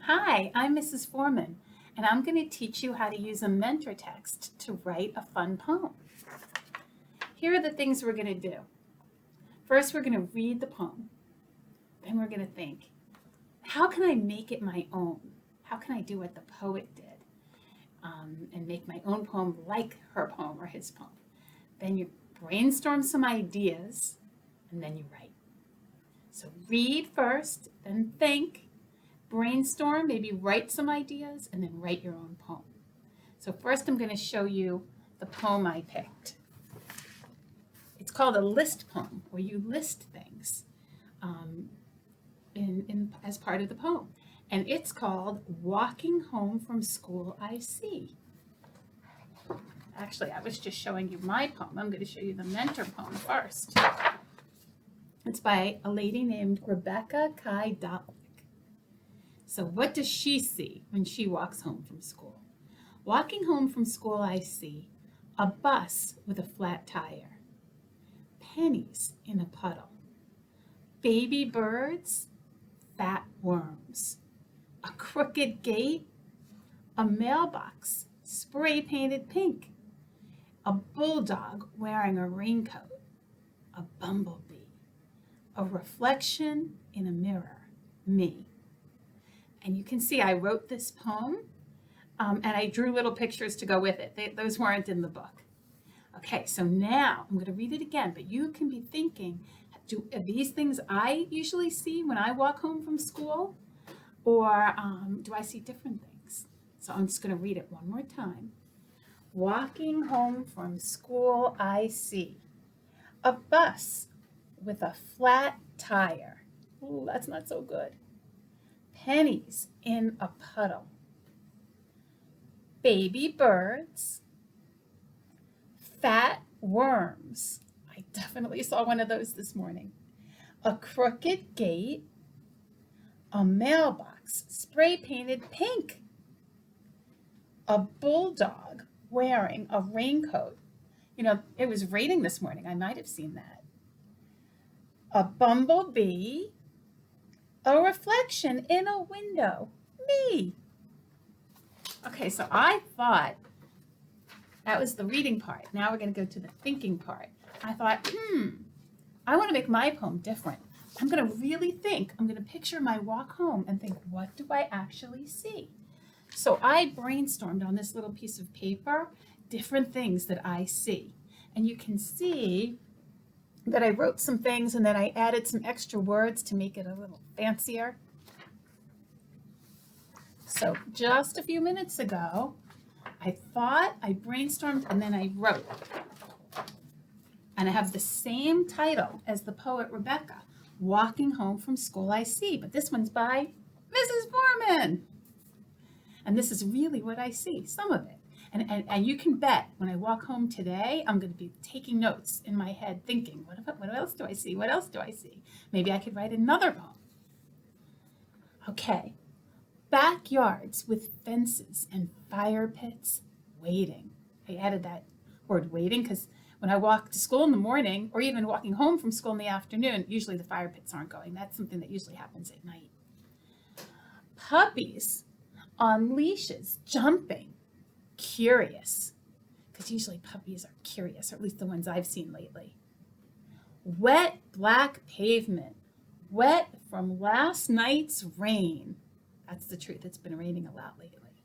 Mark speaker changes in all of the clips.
Speaker 1: Hi, I'm Mrs. Foreman, and I'm going to teach you how to use a mentor text to write a fun poem. Here are the things we're going to do. First, we're going to read the poem. Then we're going to think, how can I make it my own? How can I do what the poet did and make my own poem like her poem or his poem? Then you brainstorm some ideas, and then you write. So read first, then think, brainstorm, maybe write some ideas, and then write your own poem. So first I'm going to show you the poem I picked. It's called a list poem, where you list things as part of the poem. And it's called Walking Home from School I See. Actually, I was just showing you my poem. I'm going to show you the mentor poem first. It's by a lady named Rebecca Kai Dotlick. So what does she see when she walks home from school? Walking home from school, I see a bus with a flat tire, pennies in a puddle, baby birds, fat worms, a crooked gate, a mailbox spray painted pink, a bulldog wearing a raincoat, a bumblebee, a reflection in a mirror, me. And you can see I wrote this poem and I drew little pictures to go with it. Those weren't in the book. Okay, so now I'm going to read it again, but you can be thinking, are these things I usually see when I walk home from school? Or do I see different things? So I'm just going to read it one more time. Walking home from school, I see a bus with a flat tire. Ooh, that's not so good. Pennies in a puddle. Baby birds. Fat worms. I definitely saw one of those this morning. A crooked gate. A mailbox spray painted pink. A bulldog wearing a raincoat. You know, it was raining this morning. I might have seen that. A bumblebee. A reflection in a window. Me. Okay, so I thought that was the reading part. Now we're going to go to the thinking part. I thought, I want to make my poem different. I'm going to really think. I'm going to picture my walk home and think, what do I actually see? So I brainstormed on this little piece of paper different things that I see. And you can see that I wrote some things and then I added some extra words to make it a little fancier. So just a few minutes ago, I thought, I brainstormed, and then I wrote. And I have the same title as the poet Rebecca, Walking Home from School I See, but this one's by Mrs. Foreman. And this is really what I see, some of it. And you can bet when I walk home today, I'm going to be taking notes in my head, thinking, what else do I see? What else do I see? Maybe I could write another poem. Okay. Backyards with fences and fire pits waiting. I added that word waiting because when I walk to school in the morning or even walking home from school in the afternoon, usually the fire pits aren't going. That's something that usually happens at night. Puppies on leashes jumping, curious, because usually puppies are curious, or at least the ones I've seen lately. Wet black pavement, wet from last night's rain. That's the truth. It's been raining a lot lately.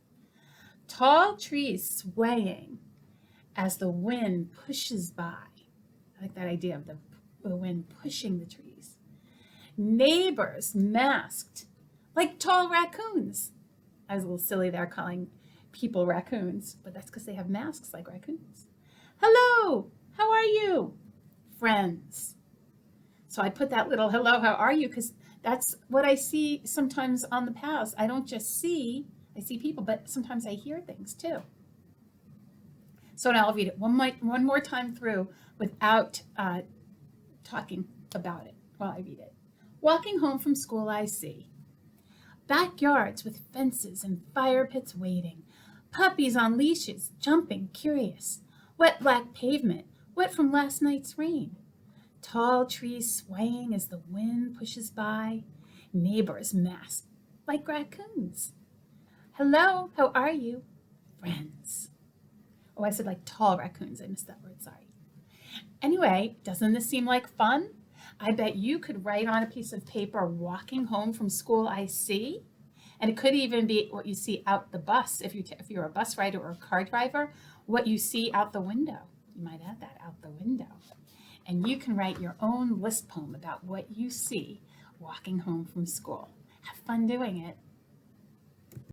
Speaker 1: Tall trees swaying as the wind pushes by. I like that idea of the wind pushing the trees. Neighbors masked like tall raccoons. I was a little silly there calling people raccoons, but that's because they have masks like raccoons. Hello, how are you? Friends. So I put that little hello, how are you? Because that's what I see sometimes on the paths. I don't just see, I see people, but sometimes I hear things too. So now I'll read it one more time through without talking about it while I read it. Walking home from school, I see backyards with fences and fire pits waiting, puppies on leashes jumping curious, wet black pavement, wet from last night's rain. Tall trees swaying as the wind pushes by, neighbors masked like raccoons. Hello, how are you? Friends. Oh, I said like tall raccoons. I missed that word, sorry. Anyway, doesn't this seem like fun? I bet you could write on a piece of paper, walking home from school, I see. And it could even be what you see out the bus, if you're a bus rider or a car driver, what you see out the window. You might add that, out the window. And you can write your own list poem about what you see walking home from school. Have fun doing it.